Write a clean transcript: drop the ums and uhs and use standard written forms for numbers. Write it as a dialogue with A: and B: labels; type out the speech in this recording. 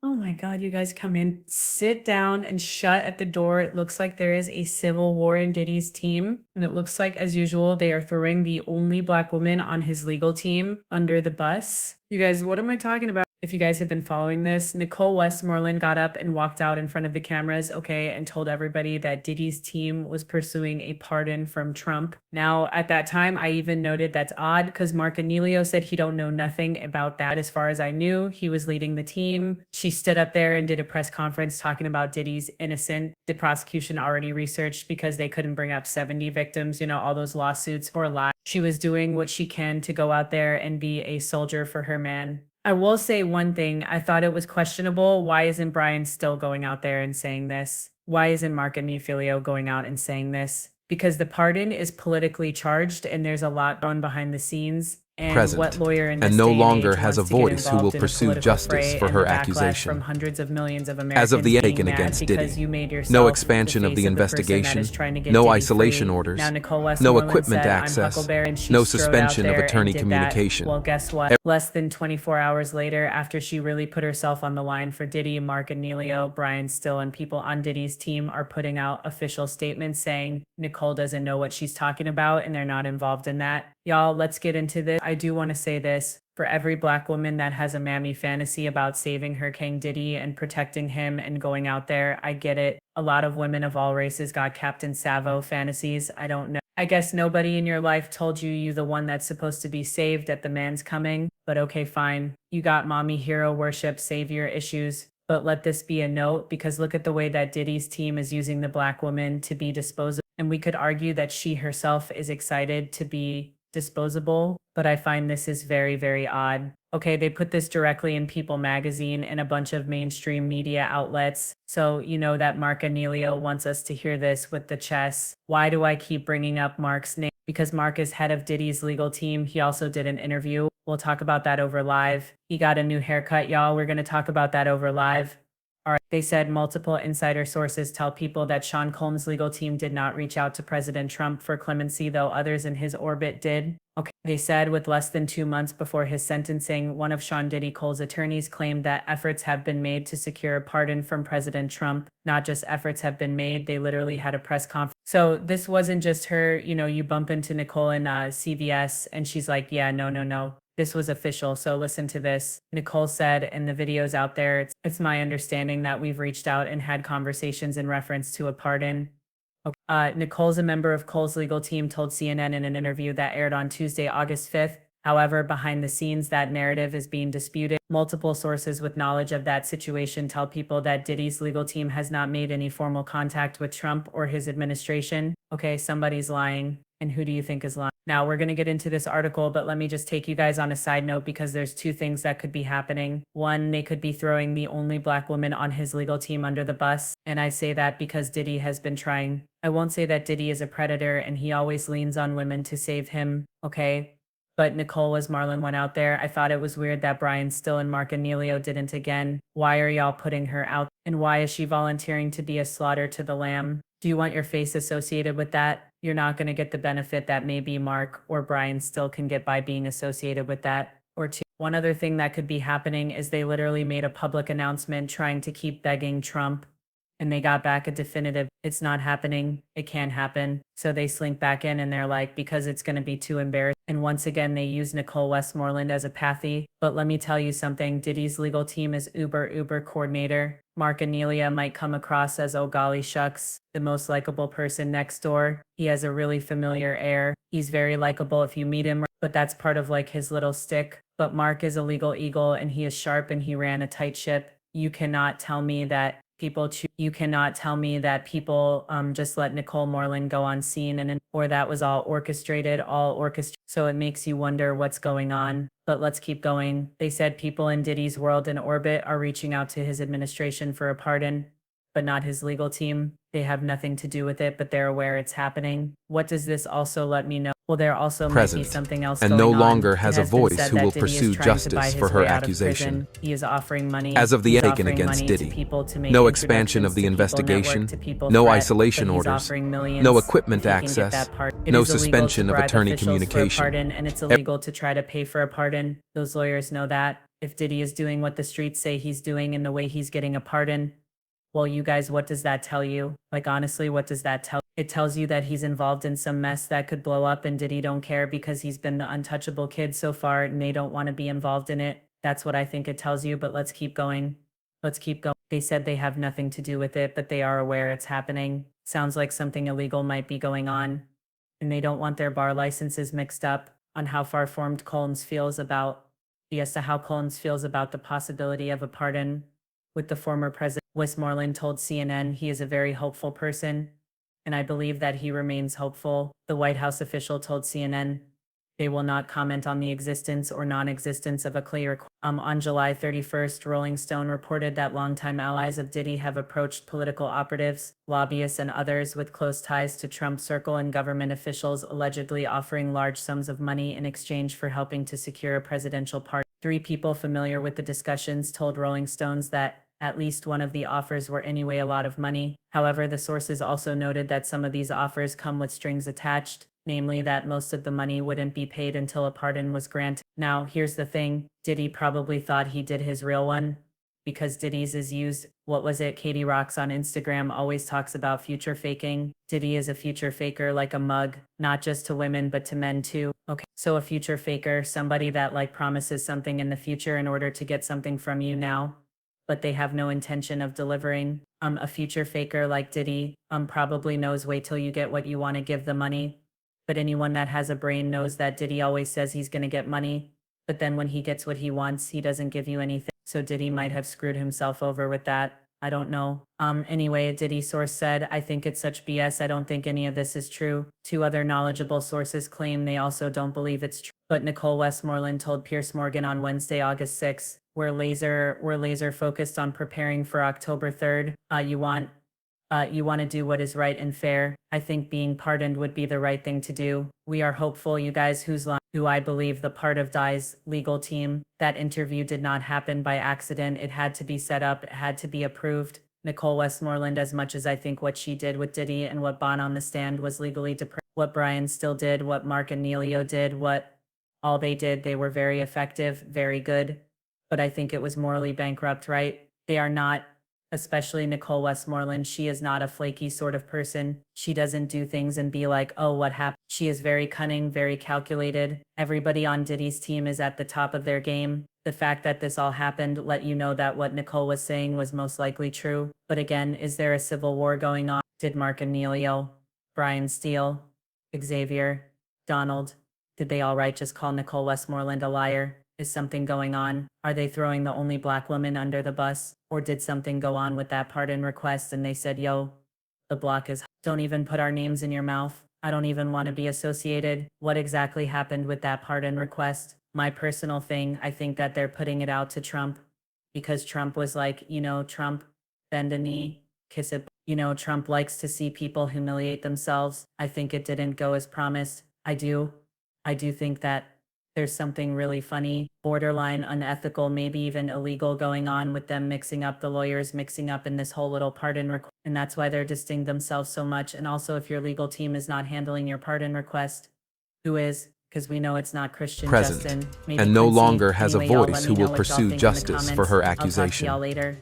A: Oh my God, you guys come in, sit down and shut at the door. It looks like there is a civil war in Diddy's team. And it looks like, as usual, they are throwing the only black woman on his legal team under the bus. You guys, what am I talking about? If you guys have been following this, Nicole Westmoreland got up and walked out in front of the cameras, okay, and told everybody that Diddy's team was pursuing a pardon from Trump. Now, at that time, I even noted that's odd because Mark Anelio said he don't know nothing about that. As far as I knew, he was leading the team. She stood up there and did a press conference talking about Diddy's innocent. The prosecution already researched because they couldn't bring up 70 victims, all those lawsuits for lies. She was doing what she can to go out there and be a soldier for her man. I will say one thing. I thought it was questionable. Why isn't Brian still going out there and saying this? Why isn't Mark Anelio going out and saying this? Because the pardon is politically charged and there's a lot going behind the scenes. And what lawyer in this
B: and no
A: day and
B: longer
A: age
B: has a
A: wants to get
B: voice who will
A: involved in a
B: pursue
A: political
B: justice
A: fray
B: for
A: and
B: her
A: the backlash
B: accusation.
A: from hundreds of millions of Americans
B: As of the
A: being
B: Aiken
A: mad
B: against
A: because
B: Diddy,
A: you made yourself
B: no
A: the
B: expansion of
A: face
B: the
A: person that
B: investigation,
A: is trying to get
B: no
A: Diddy
B: isolation
A: free.
B: orders,
A: Now, Nicole
B: no
A: Westmoreland
B: equipment
A: said,
B: access,
A: "I'm Huckleberry," and she
B: no
A: strode out
B: suspension of
A: there
B: attorney
A: and did
B: communication.
A: that. Well, guess what? Less than 24 hours later, after she really put herself on the line for Diddy, Mark Anelio, Brian Still, and people on Diddy's team are putting out official statements saying Nicole doesn't know what she's talking about and they're not involved in that. Y'all, let's get into this. I do want to say this. For every black woman that has a mammy fantasy about saving her King Diddy and protecting him and going out there, I get it. A lot of women of all races got Captain Savo fantasies. I don't know. I guess nobody in your life told you the one that's supposed to be saved at the man's coming. But okay, fine. You got mommy hero worship, savior issues. But let this be a note, because look at the way that Diddy's team is using the black woman to be disposable. And we could argue that she herself is excited to be disposable, but I find this is very, very odd. Okay, they put this directly in People magazine and a bunch of mainstream media outlets. So you know that Mark Anelio wants us to hear this with the chess. Why do I keep bringing up Mark's name? Because Mark is head of Diddy's legal team. He also did an interview. We'll talk about that over live. He got a new haircut, y'all. We're going to talk about that over live. All right. They said multiple insider sources tell people that Sean Combs' legal team did not reach out to President Trump for clemency, though others in his orbit did. Okay. They said with less than 2 months before his sentencing, one of Sean Diddy Cole's attorneys claimed that efforts have been made to secure a pardon from President Trump. Not just efforts have been made, they literally had a press conference. So this wasn't just her, you bump into Nicole in CVS and she's like, yeah, no. This was official, so listen to this. Nicole said in the videos out there, it's my understanding that we've reached out and had conversations in reference to a pardon. Okay. Nicole's a member of Cole's legal team told CNN in an interview that aired on Tuesday, August 5th. However, behind the scenes, that narrative is being disputed. Multiple sources with knowledge of that situation tell people that Diddy's legal team has not made any formal contact with Trump or his administration. Okay, somebody's lying. And who do you think is lying? Now, we're going to get into this article, but let me just take you guys on a side note because there's two things that could be happening. One, they could be throwing the only black woman on his legal team under the bus. And I say that because Diddy has been trying. I won't say that Diddy is a predator and he always leans on women to save him, okay? But Nicole Westmoreland went out there. I thought it was weird that Brian Still and Mark Anelio didn't again. Why are y'all putting her out? And why is she volunteering to be a slaughter to the lamb? Do you want your face associated with that? You're not going to get the benefit that maybe Mark or Brian Still can get by being associated with that. Or two. One other thing that could be happening is they literally made a public announcement trying to keep begging Trump. And they got back a definitive, it's not happening, it can't happen. So they slink back in and they're like, because it's going to be too embarrassing. And once again, they use Nicole Westmoreland as a pathy. But let me tell you something, Diddy's legal team is uber coordinator. Mark Anelio might come across as, oh golly shucks, the most likable person next door. He has a really familiar air. He's very likable if you meet him, but that's part of like his little stick. But Mark is a legal eagle and he is sharp and he ran a tight ship. You cannot tell me that people just let Nicole Moreland go on scene or that was all orchestrated. So it makes you wonder what's going on. But let's keep going. They said people in Diddy's world in orbit are reaching out to his administration for a pardon, but not his legal team. They have nothing to do with it, but they're aware it's happening. What does this also let me know? Well, there also might be something else going on.
B: And no longer has a
A: It been
B: voice
A: said
B: who
A: that
B: will
A: Diddy is
B: pursue
A: trying to buy
B: justice
A: his
B: for her
A: way out of
B: accusation.
A: prison. He is offering money.
B: As of the
A: He's
B: Aiken
A: offering
B: against
A: money to
B: Diddy,
A: people to make
B: no expansion of the
A: introductions to people,
B: investigation,
A: network to people,
B: no
A: threat,
B: isolation
A: but he's
B: orders,
A: offering millions
B: no equipment
A: if he can get
B: access,
A: that part. It
B: no
A: is illegal to
B: suspension of
A: bribe
B: attorney
A: officials for a
B: communication.
A: pardon, and it's illegal to try to pay for a pardon. Those lawyers know that. If Diddy is doing what the streets say he's doing in the way he's getting a pardon, well, you guys, what does that tell you? Like, honestly, what does that tell? It tells you that he's involved in some mess that could blow up and Diddy don't care because he's been the untouchable kid so far and they don't want to be involved in it. That's what I think it tells you, but let's keep going. Let's keep going. They said they have nothing to do with it, but they are aware it's happening. Sounds like something illegal might be going on. And they don't want their bar licenses mixed up. On how far-formed Combs feels about, yes, to how Combs feels about the possibility of a pardon with the former president. Westmoreland told CNN he is a very hopeful person, and I believe that he remains hopeful. The White House official told CNN they will not comment on the existence or non-existence of a clear. On July 31st, Rolling Stone reported that longtime allies of Diddy have approached political operatives, lobbyists, and others with close ties to Trump circle and government officials, allegedly offering large sums of money in exchange for helping to secure a presidential pardon. 3 people familiar with the discussions told Rolling Stones that at least one of the offers were anyway a lot of money. However, the sources also noted that some of these offers come with strings attached, namely that most of the money wouldn't be paid until a pardon was granted. Now, here's the thing. Diddy probably thought he did his real one because Diddy's is used. What was it? Katie Rocks on Instagram always talks about future faking. Diddy is a future faker like a mug, not just to women, but to men too. Okay, so a future faker, somebody that like promises something in the future in order to get something from you now, but they have no intention of delivering. A future faker like Diddy, probably knows wait till you get what you want to give the money. But anyone that has a brain knows that Diddy always says he's going to get money, but then when he gets what he wants, he doesn't give you anything. So Diddy might have screwed himself over with that. I don't know. Anyway, a Diddy source said, I think it's such BS. I don't think any of this is true. 2 other knowledgeable sources claim they also don't believe it's true. But Nicole Westmoreland told Piers Morgan on Wednesday, August 6th, we're laser focused on preparing for October 3rd. You want to do what is right and fair. I think being pardoned would be the right thing to do. We are hopeful, you guys, who I believe the part of Die's legal team. That interview did not happen by accident. It had to be set up. It had to be approved. Nicole Westmoreland, as much as I think what she did with Diddy and what Bon on the stand was legally depraved, what Brian still did, what Mark and Neilio did, what all they did, they were very effective, very good. But I think it was morally bankrupt, right? They are not. Especially Nicole Westmoreland, she is not a flaky sort of person. She doesn't do things and be like, oh, what happened? She is very cunning, very calculated. Everybody on Diddy's team is at the top of their game. The fact that this all happened let you know that what Nicole was saying was most likely true. But again, is there a civil war going on? Did Mark and Neilio, Brian Steele, Xavier, Donald, did they all right just call Nicole Westmoreland a liar? Is something going on? Are they throwing the only black woman under the bus? Or did something go on with that pardon request and they said, yo, the block is, don't even put our names in your mouth. I don't even want to be associated. What exactly happened with that pardon request? My personal thing, I think that they're putting it out to Trump because Trump was like, Trump, bend a knee, kiss it. Trump likes to see people humiliate themselves. I think it didn't go as promised. I do think that there's something really funny, borderline unethical, maybe even illegal going on with them mixing up the lawyers, mixing up in this whole little pardon request. And that's why they're distancing themselves so much. And also, if your legal team is not handling your pardon request, who is? Because we know it's not Christian
B: Present,
A: Justin. Maybe
B: and no
A: Quincy.
B: longer has
A: Anyway,
B: a
A: y'all
B: voice
A: let
B: who
A: me know
B: will
A: what y'all
B: pursue
A: think in the
B: justice for
A: comments.
B: her
A: I'll talk to
B: accusation.
A: y'all later.